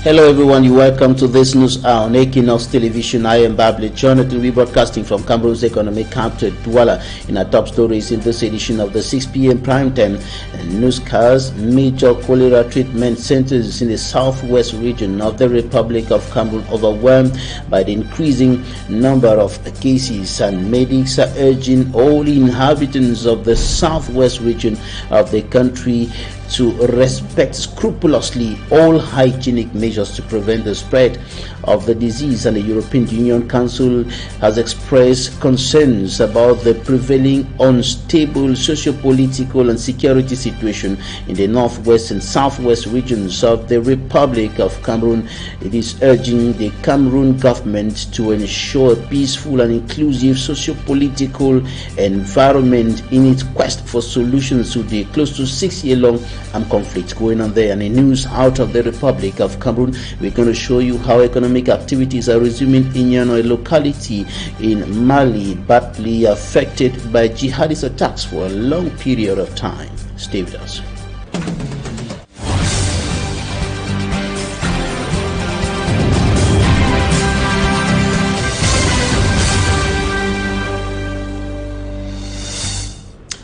Hello everyone, you're welcome to this news hour on Equinoxe television. I am Babli Jonathan. We're broadcasting from Cameroon's economic capital, Douala. In our top stories in this edition of the 6 p.m. primetime newscast, major cholera treatment centers in the southwest region of the Republic of Cameroon overwhelmed by the increasing number of cases, and medics are urging all inhabitants of the southwest region of the country to respect scrupulously all hygienic measures to prevent the spread of the disease. And the European Union Council has expressed concerns about the prevailing unstable socio-political and security situation in the northwest and southwest regions of the Republic of Cameroon. It is urging the Cameroon government to ensure a peaceful and inclusive socio-political environment in its quest for solutions to the close to 6-year-long conflict going on there. And in news out of the Republic of Cameroon, we're going to show you how economic activities are resuming in Yano, a locality in Mali badly affected by jihadist attacks for a long period of time. Stay with us.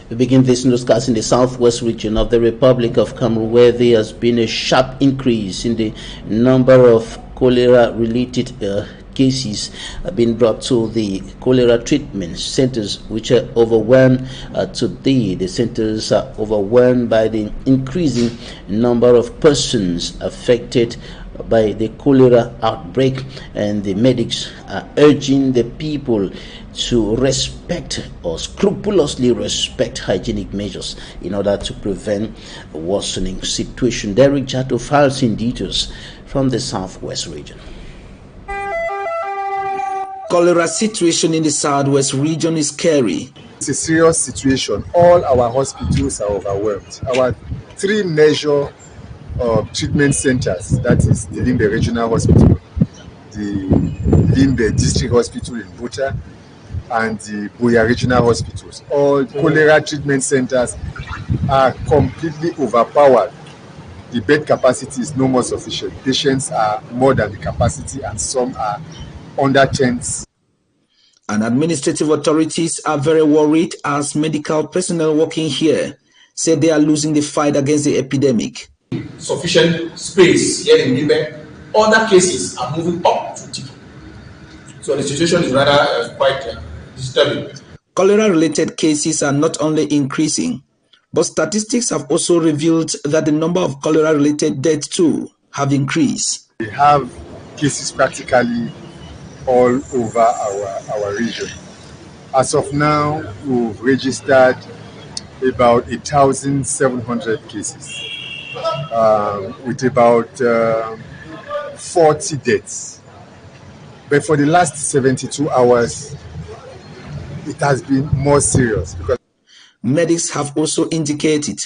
We begin this newscast in the southwest region of the Republic of Cameroon, where there has been a sharp increase in the number of cholera-related cases being brought to the cholera treatment centers, which are overwhelmed today. The centers are overwhelmed by the increasing number of persons affected by the cholera outbreak, and the medics are urging the people to respect or scrupulously respect hygienic measures in order to prevent a worsening situation. Derek Jato files in details from the southwest region. Cholera situation in the southwest region is scary. It's a serious situation. All our hospitals are overwhelmed. Our 3 major treatment centers, that is the Limbe Regional Hospital, the Limbe District Hospital in Buta, and the Buya Regional Hospitals. All cholera treatment centers are completely overpowered. The bed capacity is no more sufficient. Patients are more than the capacity, and some are under tents. And administrative authorities are very worried, as medical personnel working here say they are losing the fight against the epidemic. Sufficient space here in Limbe. Other cases are moving up to Tiki. So the situation is rather quite disturbing. Cholera-related cases are not only increasing, but statistics have also revealed that the number of cholera-related deaths too have increased. We have cases practically all over our region. As of now, we've registered about 1,700 cases, with about 40 deaths. But for the last 72 hours, it has been more serious. Because medics have also indicated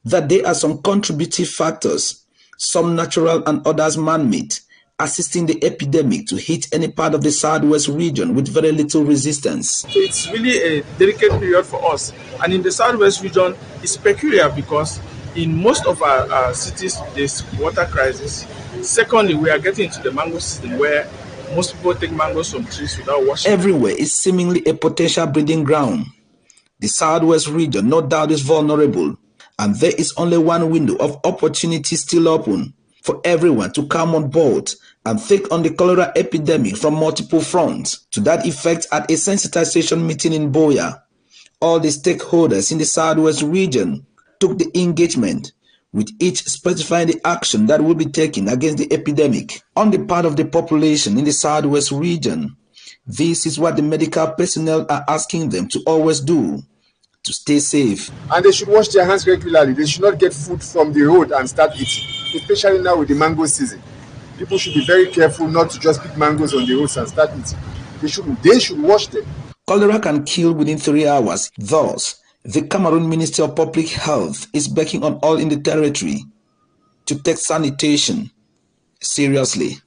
that there are some contributive factors, some natural and others man-made, assisting the epidemic to hit any part of the southwest region with very little resistance. So it's really a delicate period for us. And in the southwest region, it's peculiar because in most of our cities, there's water crisis. Secondly, we are getting into the mango season where most people take mangoes from trees without washing. Everywhere is seemingly a potential breeding ground. The southwest region, no doubt, is vulnerable, and there is only one window of opportunity still open for everyone to come on board and take on the cholera epidemic from multiple fronts. To that effect, at a sensitization meeting in Boya, all the stakeholders in the southwest region took the engagement, with each specifying the action that will be taken against the epidemic. On the part of the population in the southwest region, this is what the medical personnel are asking them to always do, to stay safe. And they should wash their hands regularly. They should not get food from the road and start eating, especially now with the mango season. People should be very careful not to just pick mangoes on the roads and start eating. They should wash them. Cholera can kill within 3 hours. Thus, the Cameroon Ministry of Public Health is begging on all in the territory to take sanitation seriously.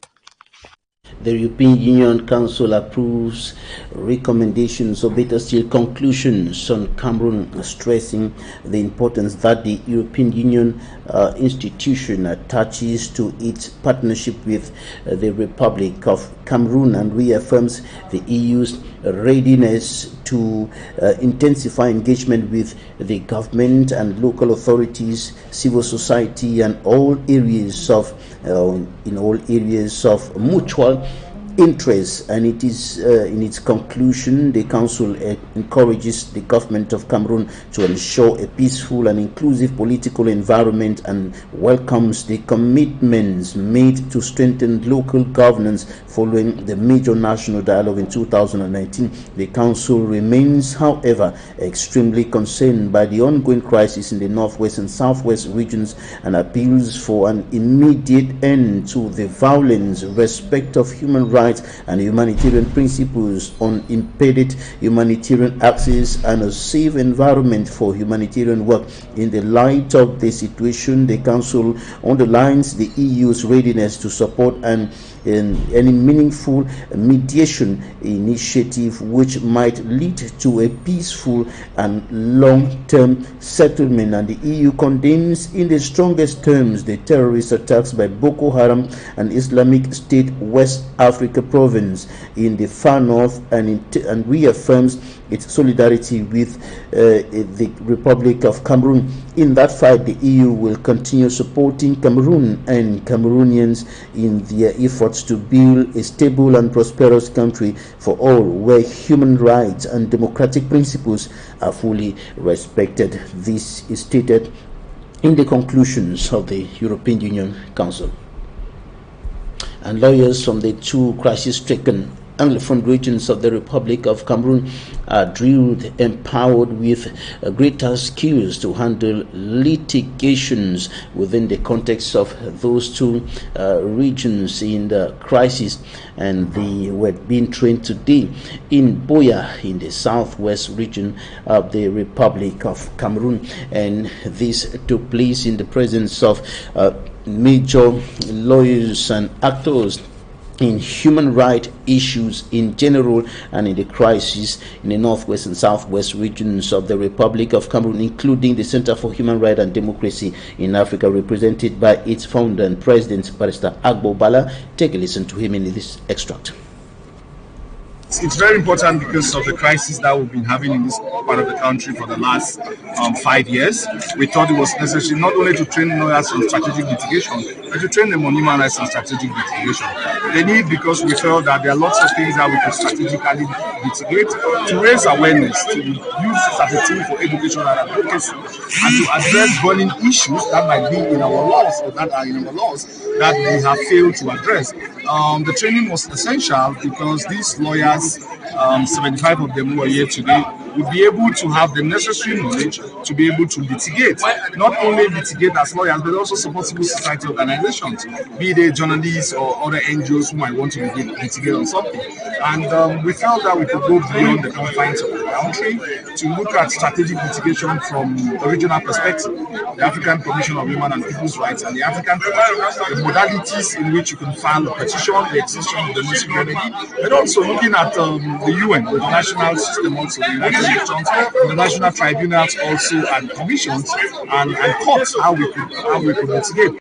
The European Union Council approves recommendations, or better still conclusions, on Cameroon, stressing the importance that the European Union institution attaches to its partnership with the Republic of Cameroon and reaffirms the EU's readiness to intensify engagement with the government and local authorities, civil society, and in all areas of mutual interest. And it is in its conclusion, the Council encourages the government of Cameroon to ensure a peaceful and inclusive political environment and welcomes the commitments made to strengthen local governance following the major national dialogue in 2019. The Council remains, however, extremely concerned by the ongoing crisis in the northwest and southwest regions and appeals for an immediate end to the violence, respect of human rights and humanitarian principles, unimpeded humanitarian access, and a safe environment for humanitarian work. In the light of the situation, the Council underlines the EU's readiness to support any meaningful mediation initiative which might lead to a peaceful and long-term settlement. And the EU condemns in the strongest terms the terrorist attacks by Boko Haram and Islamic State West Africa province in the far north and reaffirms its solidarity with the Republic of Cameroon. In that fight, the EU will continue supporting Cameroon and Cameroonians in their efforts to build a stable and prosperous country for all, where human rights and democratic principles are fully respected. This is stated in the conclusions of the European Union Council. And lawyers from the two crisis-stricken Anglophone regions of the Republic of Cameroon are drilled, empowered with greater skills to handle litigations within the context of those two regions in the crisis. And they were being trained today in Boya in the southwest region of the Republic of Cameroon. And this took place in the presence of major lawyers and actors in human rights issues in general and in the crisis in the northwest and southwest regions of the Republic of Cameroon, including the Center for Human Rights and Democracy in Africa, represented by its founder and president, Barrister Agbo Bala. Take a listen to him in this extract. It's very important because of the crisis that we've been having in this part of the country for the last 5 years. We thought it was necessary not only to train lawyers on strategic litigation, but to train them on human rights and strategic litigation. They need, because we felt that there are lots of things that we could strategically litigate, to raise awareness, to use it as a tool for education and advocacy, and to address burning issues that might be in our laws or that are in our laws that we have failed to address. The training was essential because these lawyers, 75 of them who are here today, would be able to have the necessary knowledge to be able to litigate. Not only litigate as lawyers, but also support civil society organizations, be they journalists or other NGOs who might want to litigate on something. And we felt that we could go beyond the confines of the country to look at strategic litigation from a regional perspective, the African Commission of Human and People's Rights and the African the modalities in which you can file a petition, the existence of the domestic remedy, but also looking at the UN, the national system, also the United Nations, the national tribunals also, and commissions and courts, how we could litigate.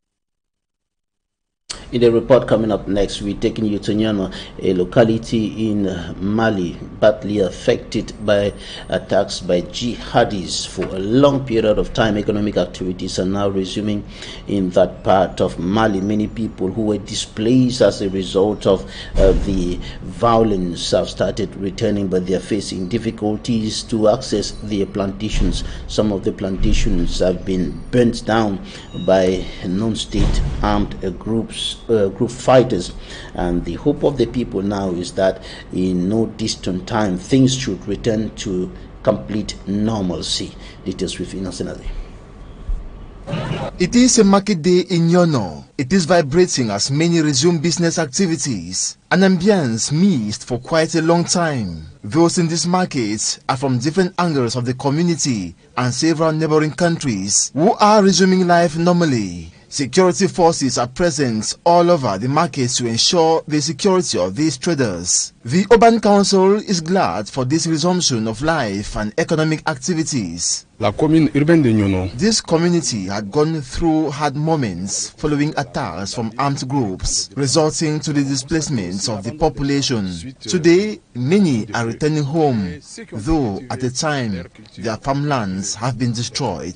In the report coming up next, we're taking you to Nyano, a locality in Mali, badly affected by attacks by jihadis for a long period of time. Economic activities are now resuming in that part of Mali. Many people who were displaced as a result of the violence have started returning, but they are facing difficulties to access their plantations. Some of the plantations have been burnt down by non-state armed groups. Group fighters, and the hope of the people now is that in no distant time things should return to complete normalcy. Details with Equinoxe. It is a market day in Yono. It is vibrating as many resume business activities. An ambience missed for quite a long time. Those in this market are from different angles of the community and several neighboring countries who are resuming life normally. Security forces are present all over the markets to ensure the security of these traders. The Urban Council is glad for this resumption of life and economic activities. La commune urbaine de Nyono. This community had gone through hard moments following attacks from armed groups, resulting to the displacement of the population. Today, many are returning home, though at the time their farmlands have been destroyed.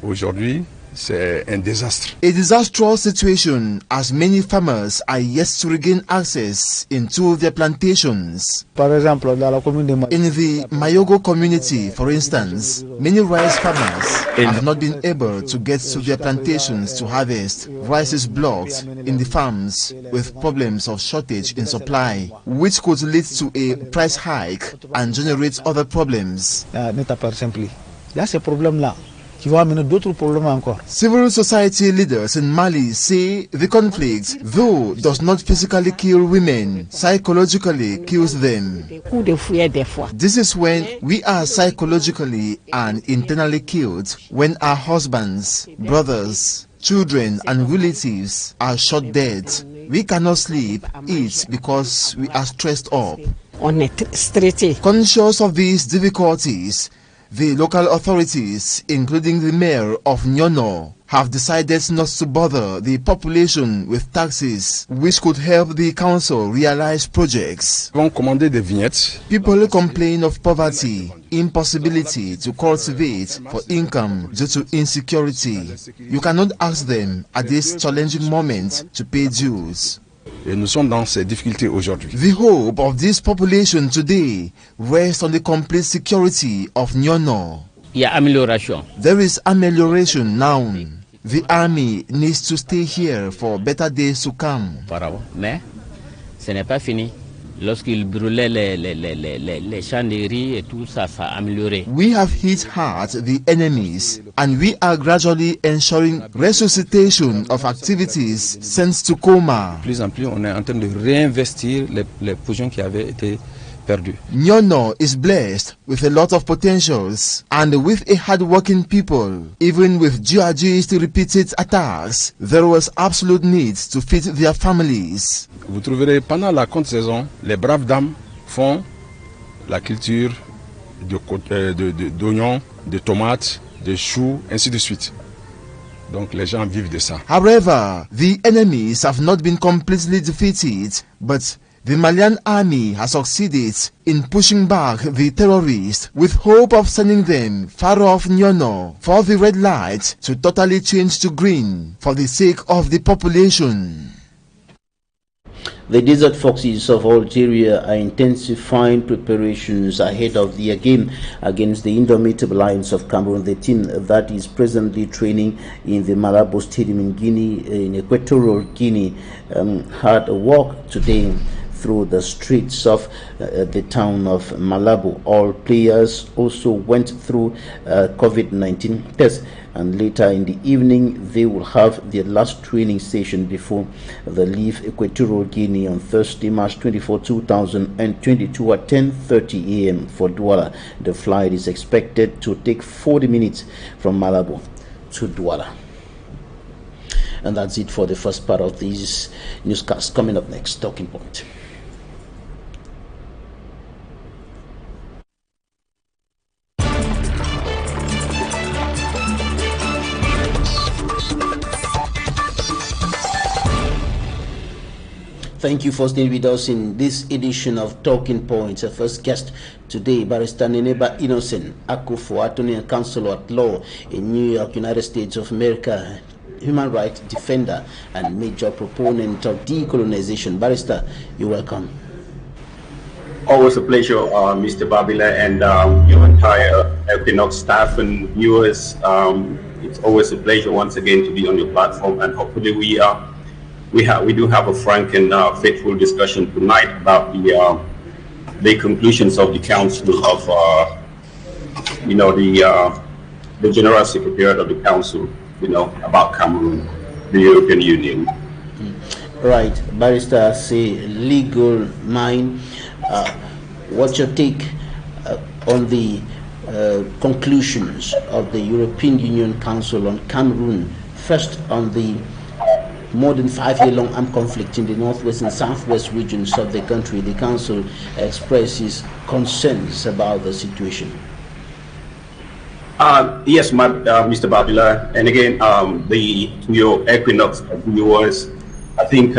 Aujourd'hui, c'est un désastre. A disastrous situation as many farmers are yet to regain access into their plantations. In the Mayogo community, for instance, many rice farmers have not been able to get to their plantations to harvest. Rice is blocked in the farms with problems of shortage in supply, which could lead to a price hike and generate other problems. That's a problem là. Civil society leaders in Mali say the conflict, though does not physically kill women, psychologically kills them. This is when we are psychologically and internally killed, when our husbands, brothers, children and relatives are shot dead. We cannot sleep, eat because we are stressed up. Conscious of these difficulties, the local authorities, including the mayor of Nyono, have decided not to bother the population with taxes, which could help the council realize projects. People complain of poverty, impossibility to cultivate for income due to insecurity. You cannot ask them at this challenging moment to pay dues. Et nous sommes dans ces difficultés aujourd'hui. The hope of this population today rests on the complete security of Nyono. There is amelioration now. The army needs to stay here for better days to come. Mais ce n'est pas fini. Lorsqu'ils brûlaient les champs de riz et tout ça, ça a amélioré. We have hit hard the enemies and we are gradually ensuring resuscitation of activities sent to coma. De plus en plus, on est en train de réinvestir les positions qui avaient été perdues. Nyono is blessed with a lot of potentials and with a hard-working people. Even with jihadist repeated attacks, there was absolute need to feed their families. Vous trouverez pendant la contre-saison, les braves dames font la culture d'oignons, de tomates, de choux, ainsi de suite. Donc les gens vivent de ça. However, the enemies have not been completely defeated, but the Malian army has succeeded in pushing back the terrorists with hope of sending them far off Nyono for the red light to totally change to green for the sake of the population. The Desert Foxes of Algeria are intensifying preparations ahead of their game against the Indomitable Lions of Cameroon. The team that is presently training in the Malabo Stadium in Guinea, in Equatorial Guinea, had a walk today through the streets of the town of Malabo. All players also went through COVID-19 tests, and later in the evening they will have their last training session before they leave Equatorial Guinea on Thursday, March 24, 2022 at 10:30 a.m. for Douala. The flight is expected to take 40 minutes from Malabo to Douala. And that's it for the first part of this newscast. Coming up next, Talking Point. Thank you for staying with us in this edition of Talking Points. Our first guest today, Barrister Neneba Innocent Akufo, Attorney and Counsel at Law in New York, United States of America, human rights defender and major proponent of decolonization. Barrister, you're welcome. Always a pleasure, Mr. Babila, and your entire Equinoxe staff and viewers. It's always a pleasure once again to be on your platform, and hopefully we do have a frank and faithful discussion tonight about the conclusions of the Council of the General Secretariat of the Council, about Cameroon, the European Union. Right, Barrister, say legal mind. What's your take on the conclusions of the European Union Council on Cameroon First, on the more than 5-year-long armed conflict in the northwest and southwest regions of the country, the council expresses concerns about the situation. Yes, Mr. Babila, and again, to your Equinoxe viewers, I think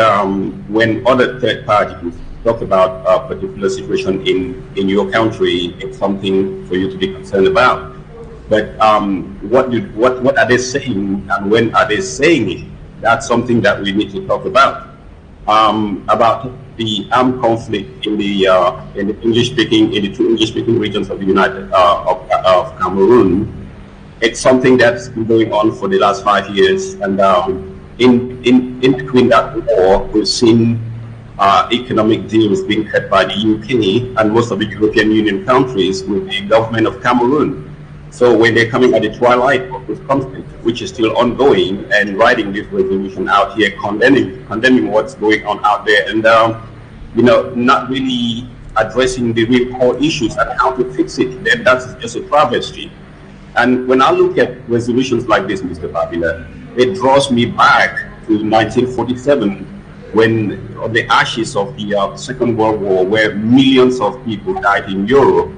when other third parties talk about a particular situation in your country, it's something for you to be concerned about. But what are they saying, and when are they saying it? That's something that we need to talk about. About the armed conflict in the two English-speaking regions of the of Cameroon. It's something that's been going on for the last 5 years, and in between that war, we've seen economic deals being cut by the UK and most of the European Union countries with the government of Cameroon. So when they're coming at the twilight of this conflict, which is still ongoing, and writing this resolution out here, condemning what's going on out there, and not really addressing the real core issues and how to fix it, then that's just a travesty. And when I look at resolutions like this, Mr. Babila, it draws me back to 1947, when on the ashes of the Second World War, where millions of people died in Europe,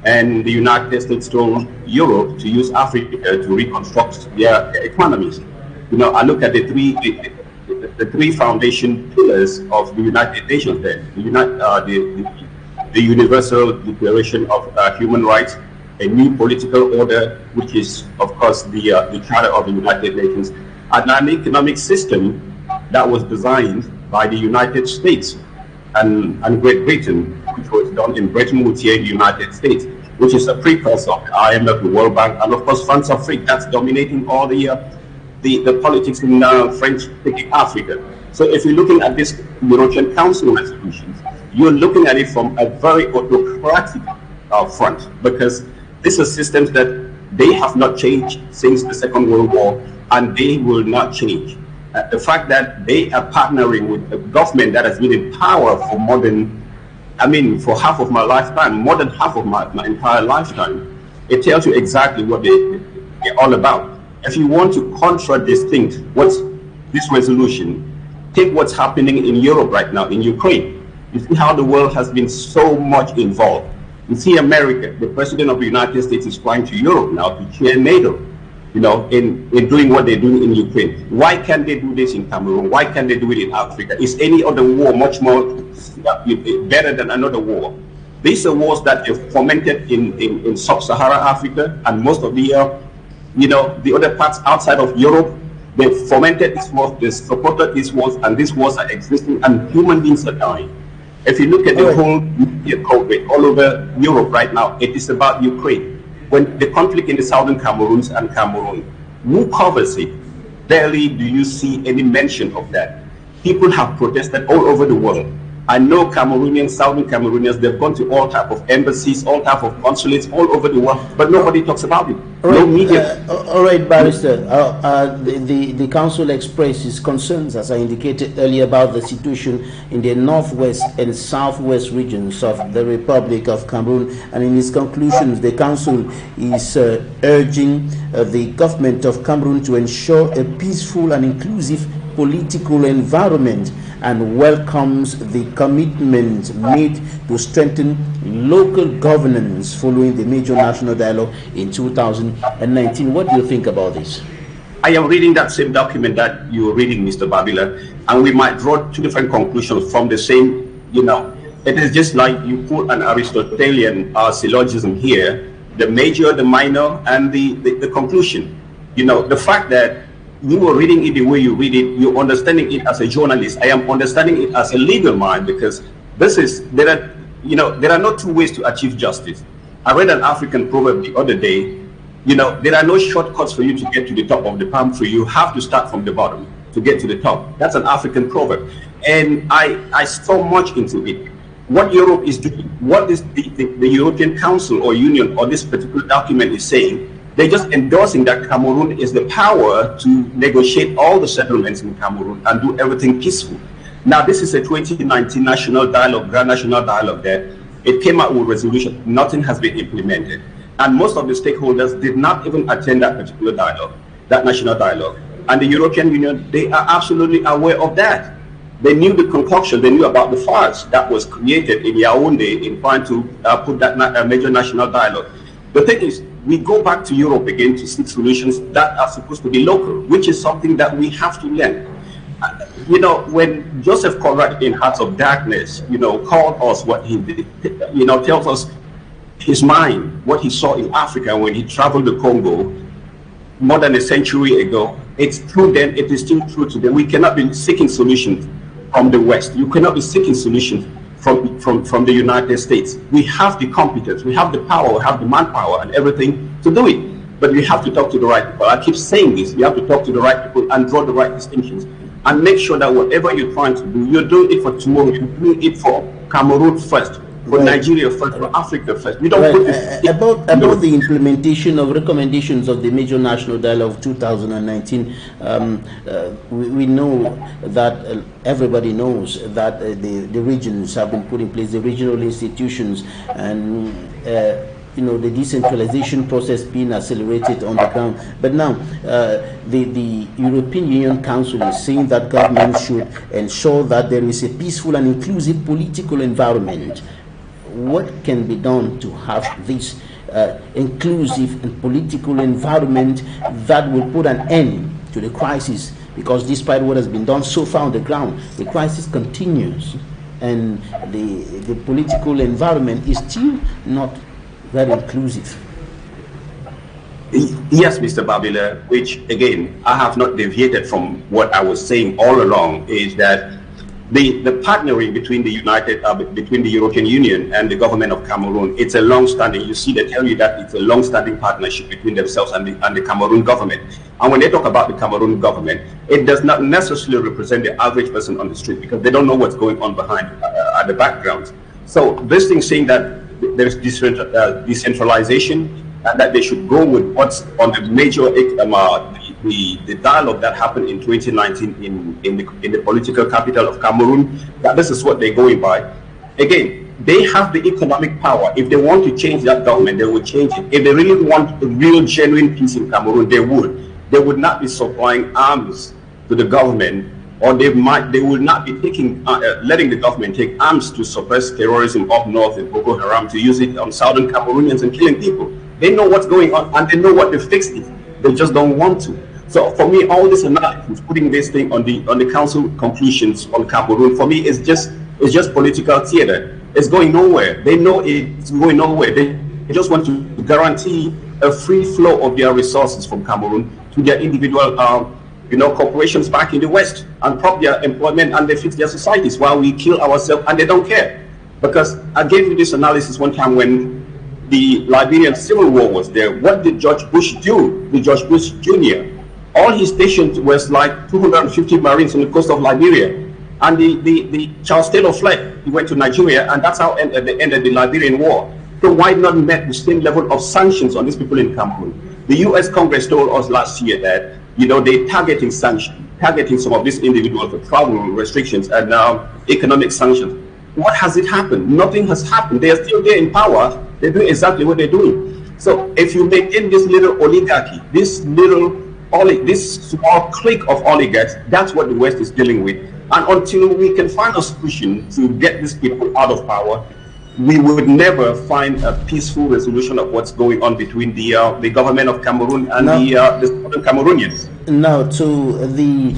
and the United States told Europe to use Africa to reconstruct their economies. I look at the three foundation pillars of the United Nations there. The Universal Declaration of Human Rights, a new political order, which is, of course, the Charter of the United Nations, and an economic system that was designed by the United States and Great Britain, which was done in Bretton Woods here in the United States, which is a precursor of the IMF, the World Bank, and of course France-Afrique, that's dominating all the politics in French-speaking Africa. So if you're looking at this European Council resolutions, you're looking at it from a very autocratic front, because these are systems that they have not changed since the Second World War, and they will not change. The fact that they are partnering with a government that has been in power for for half of my lifetime, more than half of my entire lifetime, it tells you exactly what they're all about. If you want to contradistinct what's this resolution, take what's happening in Europe right now, in Ukraine. You see how the world has been so much involved. You see America, the President of the United States is flying to Europe now to chair NATO, in doing what they're doing in Ukraine. Why can't they do this in Cameroon? Why can't they do it in Africa? Is any other war much more better than another war? These are wars that are fomented in sub-Saharan Africa, and most of the other parts outside of Europe. They fomented these wars, they supported these wars, and these wars are existing, and human beings are dying. If you look at the whole COVID all over Europe right now, it is about Ukraine. When the conflict in the southern Cameroons and Cameroon, who covers it? Barely do you see any mention of that. People have protested all over the world. I know Cameroonians, southern Cameroonians, they've gone to all type of embassies, all type of consulates all over the world, but nobody talks about it. No media. All right, Barrister. The council expresses concerns, as I indicated earlier, about the situation in the northwest and southwest regions of the Republic of Cameroon. And in its conclusions, the council is urging the government of Cameroon to ensure a peaceful and inclusive political environment, and welcomes the commitment made to strengthen local governance following the major national dialogue in 2019. What do you think about this? I am reading that same document that you are reading, Mr. Babila, and we might draw two different conclusions from the same, it is just like you put an Aristotelian syllogism here, the major, the minor, and the conclusion. The fact that you were reading it the way you read it, you're understanding it as a journalist. I am understanding it as a legal mind, because there are no two ways to achieve justice. I read an African proverb the other day. There are no shortcuts for you to get to the top of the palm tree. You have to start from the bottom to get to the top. That's an African proverb. And I saw much into it. What Europe is doing, what is the European Council or Union or this particular document is saying, they're just endorsing that Cameroon is the power to negotiate all the settlements in Cameroon and do everything peaceful. Now, this is a 2019 national dialogue, grand national dialogue there. It came out with resolution. Nothing has been implemented. And most of the stakeholders did not even attend that particular dialogue, that national dialogue. and the European Union, they are absolutely aware of that. They knew the concoction, they knew about the farce that was created in Yaoundé in trying to put that major national dialogue. The thing is, we go back to Europe again to seek solutions that are supposed to be local, which is something that we have to learn. You know, when Joseph Conrad in Hearts of Darkness, you know, called us what he did, you know, tells us his mind, what he saw in Africa when he traveled to Congo more than a century ago. It's true then, it is still true today. We cannot be seeking solutions from the West. You cannot be seeking solutions from the United States. We have the competence, we have the power, we have the manpower and everything to do it. But we have to talk to the right people. I keep saying this, we have to talk to the right people and draw the right distinctions and make sure that whatever you're trying to do, you're doing it for tomorrow, you're doing it for Cameroon first, for Nigeria first, for Africa first. We don't put this about the implementation of recommendations of the Major National Dialogue 2019. We know that everybody knows that the regions have been put in place, the regional institutions, and you know, the decentralization process being accelerated on the ground. But now the European Union Council is saying that government should ensure that there is a peaceful and inclusive political environment. What can be done to have this inclusive and political environment that will put an end to the crisis? Because despite what has been done so far on the ground, the crisis continues, and the political environment is still not very inclusive. Yes, Mr. Babila, which again, I have not deviated from what I was saying all along, is that the partnering between between the European Union and the government of Cameroon, it's a long-standing, you see, they tell you that it's a long-standing partnership between themselves and the Cameroon government. And when they talk about the Cameroon government, it does not necessarily represent the average person on the street, because they don't know what's going on behind at the background. So this thing saying that there's decentralization and that they should go with what's on the major the dialogue that happened in 2019 in the political capital of Cameroon, that this is what they're going by. Again, they have the economic power. If they want to change that government, they will change it. If they really want a real genuine peace in Cameroon, they would. They would not be supplying arms to the government, or they will not be taking letting the government take arms to suppress terrorism up north in Boko Haram, to use it on southern Cameroonians and killing people. They know what's going on and they know what to fix it. They just don't want to. So for me, all this analysis, putting this thing on the council conclusions on Cameroon, for me, it's just political theater. It's going nowhere. They know it's going nowhere. They just want to guarantee a free flow of their resources from Cameroon to their individual corporations back in the West, and prop their employment, and they fix their societies while we kill ourselves, and they don't care. Because I gave you this analysis one time when the Liberian Civil War was there. What did George Bush do? The George Bush Jr., all he stationed was like 250 Marines on the coast of Liberia. And the Charles Taylor fled. He went to Nigeria, and that's how they ended the Liberian War. So why not met the same level of sanctions on these people in Cameroon? The U.S. Congress told us last year that, they're targeting some of these individuals for travel restrictions and economic sanctions. What has it happened? Nothing has happened. They are still there in power. They're doing exactly what they're doing. So if you maintain this little oligarchy, this small clique of oligarchs, that's what the West is dealing with. And until we can find a solution to get these people out of power, we would never find a peaceful resolution of what's going on between the government of Cameroon and the southern Cameroonians. Now to the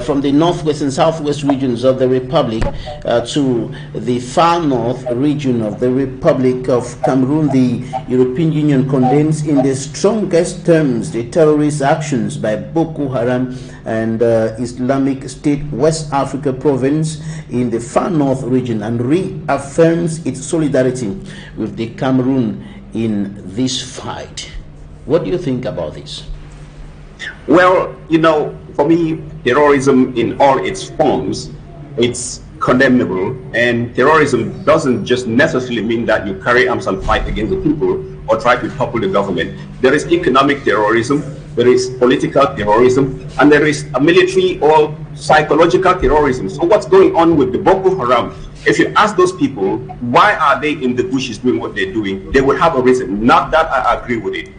from the northwest and southwest regions of the Republic to the far north region of the Republic of Cameroon, the European Union condemns in the strongest terms the terrorist actions by Boko Haram and Islamic State West Africa province in the far north region, and reaffirms its solidarity with the Cameroon in this fight. What do you think about this? Well, for me, terrorism in all its forms, it's condemnable, and terrorism doesn't just necessarily mean that you carry arms and fight against the people or try to topple the government. There is economic terrorism, there is political terrorism, and there is a military or psychological terrorism. So what's going on with the Boko Haram? If you ask those people, why are they in the bushes doing what they're doing, they would have a reason. Not that I agree with it.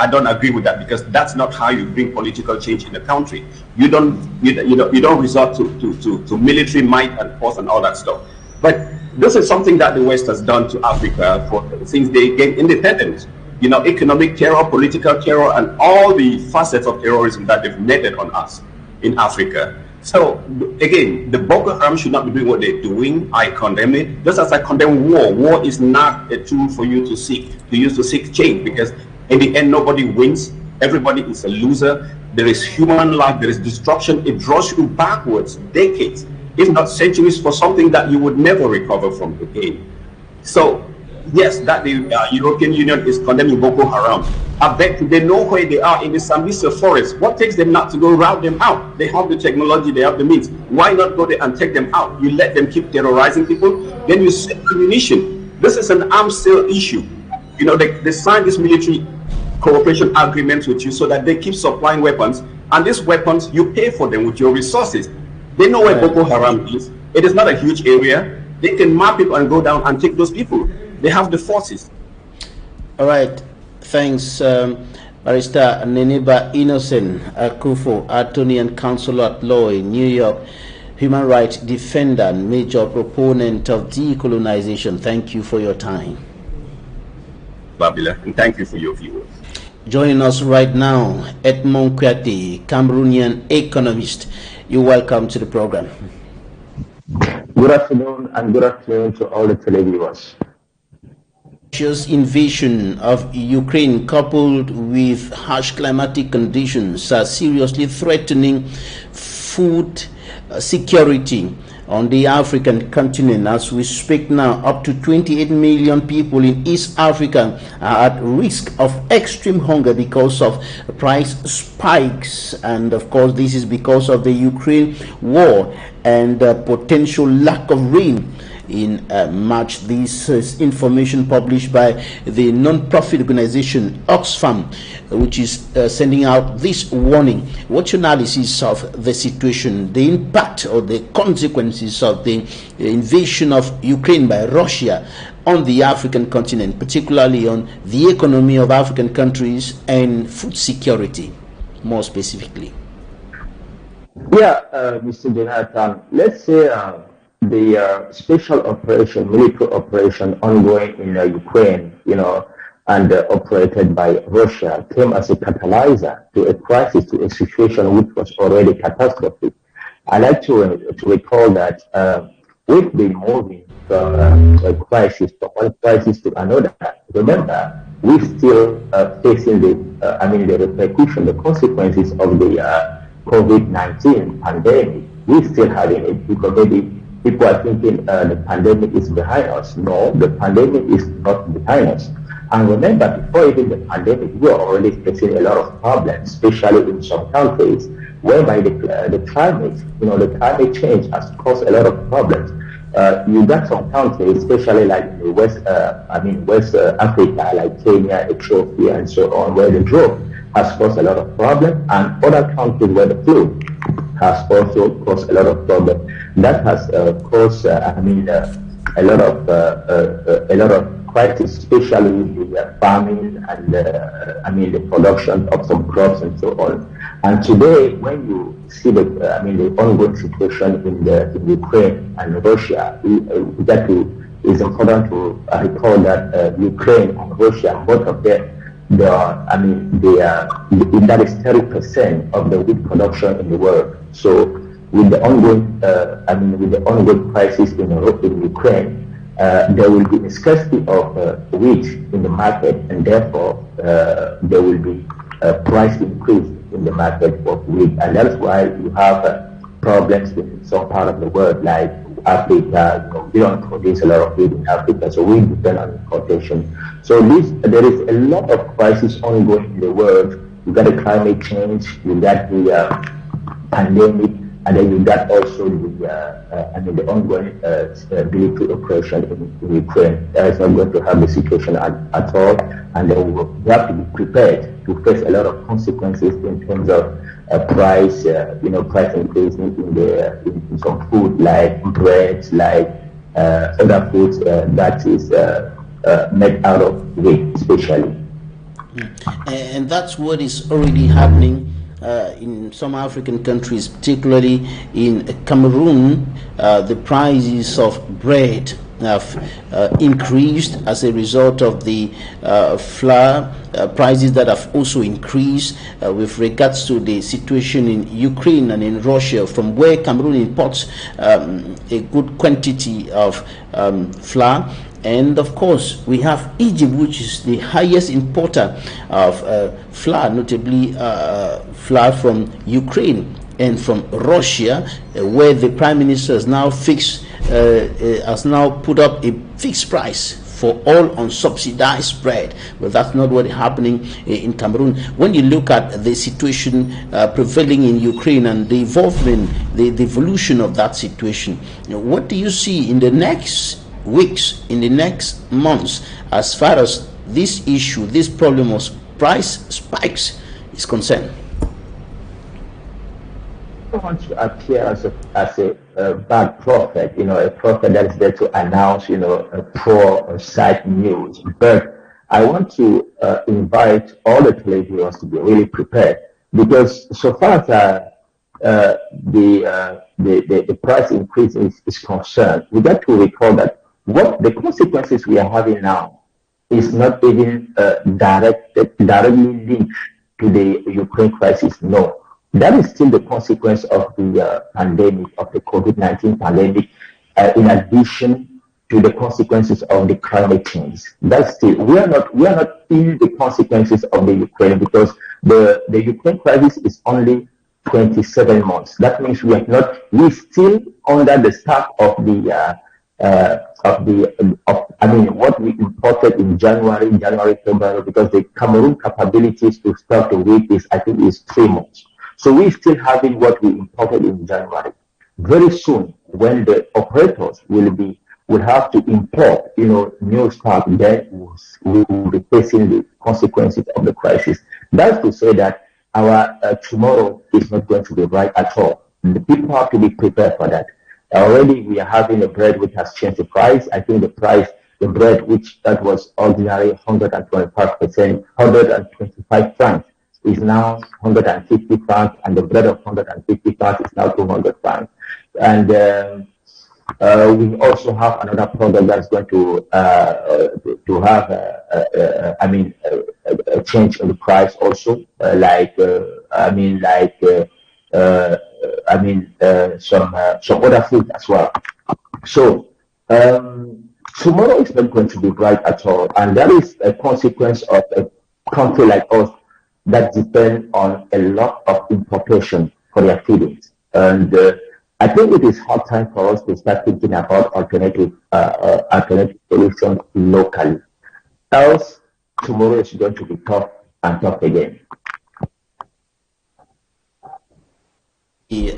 I don't agree with that, because that's not how you bring political change in the country. You don't resort to military might and force and all that stuff. But this is something that the West has done to Africa since they gained independence. Economic terror, political terror, and all the facets of terrorism that they've netted on us in Africa. So again, the Boko Haram should not be doing what they're doing. I condemn it, just as I condemn war. War is not a tool for you to use to seek change, because in the end, nobody wins. Everybody is a loser. There is human life, there is destruction. It draws you backwards, decades, if not centuries, for something that you would never recover from again. So yes, that the European Union is condemning Boko Haram. I bet they know where they are in the Sambisa forest. What takes them not to go rout them out? They have the technology, they have the means. Why not go there and take them out? You let them keep terrorizing people, then you sell ammunition. This is an arms sale issue. They signed this military cooperation agreements with you so that they keep supplying weapons, and these weapons, you pay for them with your resources. They know where Boko Haram is. It is not a huge area. They can map people and go down and take those people. They have the forces. All right. Thanks, Barrister Neneba Innocent Akufo, attorney and counsel at law in New York, human rights defender and major proponent of decolonization. Thank you for your time. Babila, and thank you for your viewers. Joining us right now, Edmond Kouyaté, Cameroonian economist. You're welcome to the program. Good afternoon, and good afternoon to all the televiewers. Russia's invasion of Ukraine, coupled with harsh climatic conditions, are seriously threatening food security on the African continent. As we speak now, up to 28 million people in East Africa are at risk of extreme hunger because of price spikes, and of course this is because of the Ukraine war and potential lack of rain in March. This is information published by the non-profit organization Oxfam, which is sending out this warning. What's your analysis of the situation, the impact or the consequences of the invasion of Ukraine by Russia on the African continent, particularly on the economy of African countries and food security, more specifically? Yeah, Mr. Jonathan, let's say the special operation, military operation ongoing in Ukraine, and operated by Russia, came as a catalyzer to a crisis, to a situation which was already catastrophic. I like to recall that we've been moving from a crisis, from one crisis to another. Remember, we're still facing the repercussion, the consequences of the COVID-19 pandemic. We're still having it, because maybe people are thinking the pandemic is behind us. No, the pandemic is not behind us. And remember, before even the pandemic, we are already facing a lot of problems, especially in some countries, whereby the climate, the climate change has caused a lot of problems. You got some countries, especially like in the West Africa, like Kenya, Ethiopia, and so on, where the drought has caused a lot of problems, and other countries where the flood has also caused a lot of problems. That has caused, a lot of crisis, especially the farming and the production of some crops and so on. And today, when you see the ongoing situation in Ukraine and Russia, it's important to recall that Ukraine and Russia, both of them, that is 30% of the wheat production in the world. So with the ongoing crisis in Ukraine, there will be a scarcity of wheat in the market, and therefore there will be a price increase in the market for wheat, and that's why you have problems in some part of the world, like Africa. We don't produce a lot of wheat in Africa, so we depend on importation. So there is a lot of crisis ongoing in the world. You got the climate change, you got the pandemic, and then you got also the ongoing military operation in Ukraine. That is not going to have the situation at all, and then we have to be prepared to face a lot of consequences in terms of price increase in some food, like bread, like other foods that is made out of wheat, especially. And that's what is already happening in some African countries, particularly in Cameroon. The prices of bread have increased as a result of the flour prices that have also increased with regards to the situation in Ukraine and in Russia, from where Cameroon imports a good quantity of flour. And of course, we have Egypt, which is the highest importer of flour, notably flour from Ukraine and from Russia, where the Prime Minister has now put up a fixed price for all unsubsidized bread. But that's not what is happening in Cameroon. When you look at the situation prevailing in Ukraine and the evolvement, the evolution of that situation, what do you see in the next weeks, in the next months, as far as this issue, this problem of price spikes is concerned? I don't want to appear as a bad prophet, a prophet that is there to announce, a pro or side news. But I want to invite all the televiewers to be really prepared, because so far as the price increase is concerned, we got to recall that what the consequences we are having now is not even directly linked to the Ukraine crisis. No. That is still the consequence of the pandemic, of the COVID-19 pandemic, in addition to the consequences of the climate change. That's still, we are not in the consequences of the Ukraine, because the Ukraine crisis is only 27 months. That means we're still under the start of what we imported in January, February, because the Cameroon capabilities to start the week is 3 months. So we're still having what we imported in January. Very soon, when the operators will have to import, new stock, then we will be facing the consequences of the crisis. That's to say that our tomorrow is not going to be bright at all. The people have to be prepared for that. Already we are having a bread which has changed the price. I think the bread that was ordinary 125 francs is now 150 francs, and the bread of 150 francs is now 200 francs. And we also have another product that's going to have a change in the price also, some other food as well. So tomorrow is not going to be bright at all, and that is a consequence of a country like us that depend on a lot of importation for their feedings. And I think it is hard time for us to start thinking about alternative solutions locally. Else, tomorrow is going to be tough and tough again. The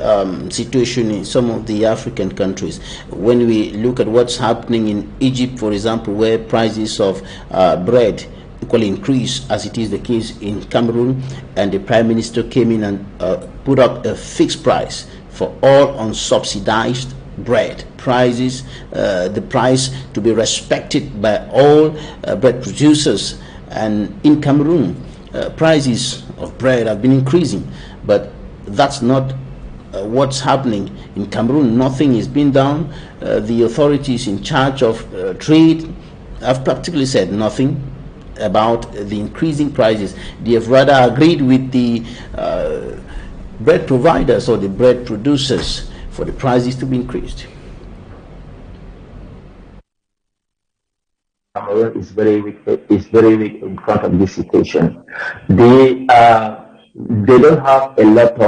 situation in some of the African countries, when we look at what's happening in Egypt, for example, where prices of bread equally increase as it is the case in Cameroon, and the Prime Minister came in and put up a fixed price for all unsubsidized bread prices, the price to be respected by all bread producers. And in Cameroon, prices of bread have been increasing, but that's not what's happening in Cameroon. Nothing is being done. The authorities in charge of trade have practically said nothing about the increasing prices. They have rather agreed with the bread providers or the bread producers for the prices to be increased. Cameroon is very weak in front of this situation. They don't have a lot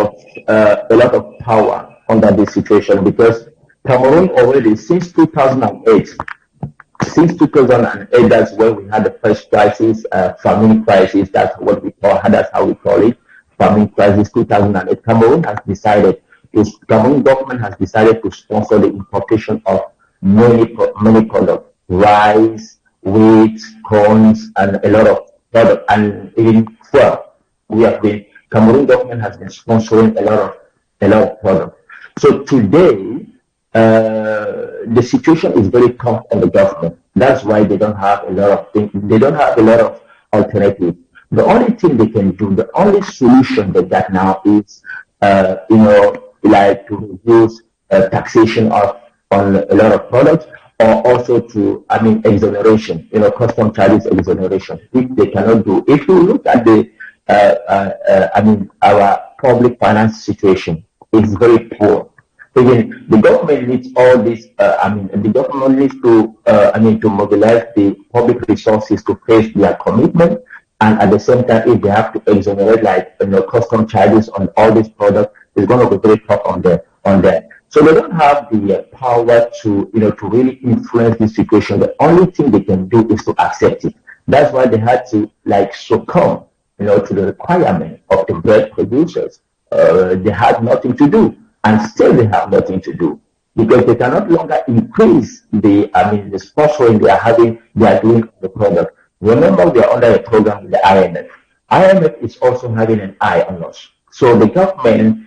of power under this situation, because Cameroon already since 2008, that's when we had the first crisis, famine crisis. That's how we call it, famine crisis. 2008, Cameroon government has decided to sponsor the importation of many products, rice, wheat, corns, and a lot of products, and even fuel. Cameroon government has been sponsoring a lot of products. So today, the situation is very tough on the government. That's why they don't have a lot of things. They don't have a lot of alternatives. The only thing they can do, the only solution they got now is, like to reduce taxation on a lot of products, or also to, exoneration, custom charges exoneration, which they cannot do. If you look at our public finance situation is very poor. Again, the government needs all this. The government needs to, to mobilize the public resources to face their commitment, and at the same time, if they have to exonerate, like custom charges on all these products, it's going to be very tough on them. So they don't have the power to, to really influence this situation. The only thing they can do is to accept it. That's why they had to succumb, to the requirement of the bread producers. They had nothing to do, and still they have nothing to do, because they cannot longer increase the sponsoring they are doing the product. Remember, we are under a program with the IMF. IMF is also having an eye on us. So the government,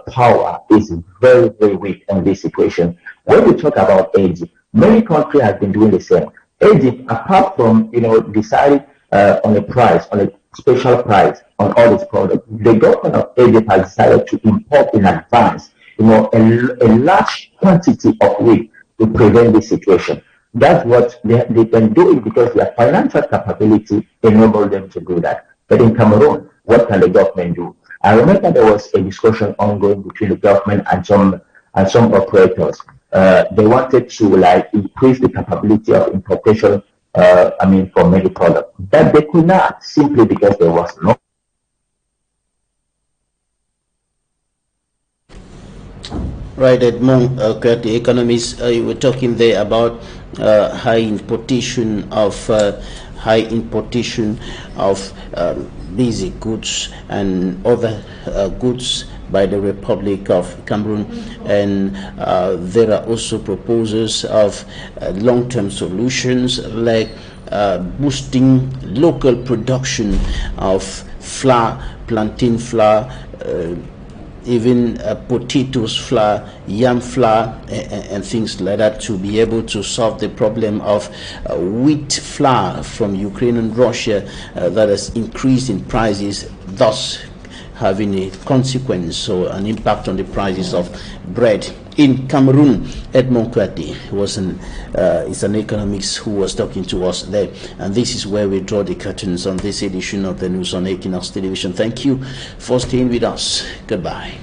power is very, very weak on this situation. When we talk about Egypt, many countries have been doing the same. Egypt, apart from, deciding on a price, on a special price on all these products, the government of Egypt has decided to import in advance, a large quantity of wheat to prevent this situation. That's what they can do, it because their financial capability enables them to do that. But in Cameroon, what can the government do? I remember there was a discussion ongoing between the government and some operators. They wanted to increase the capability of importation, for many products, but they could not, simply because there was no. Right, Edmond, the economists, you were talking there about high importation of basic goods and other goods by the Republic of Cameroon, and there are also proposals of long-term solutions like boosting local production of flour, plantain flour, even potatoes flour, yam flour, and things like that, to be able to solve the problem of wheat flour from Ukraine and Russia that has increased in prices, thus having a consequence or an impact on the prices of bread in Cameroon. Edmond Kwati is an economist who was talking to us there, and this is where we draw the curtains on this edition of the news on Equinoxe Television. Thank you for staying with us. Goodbye.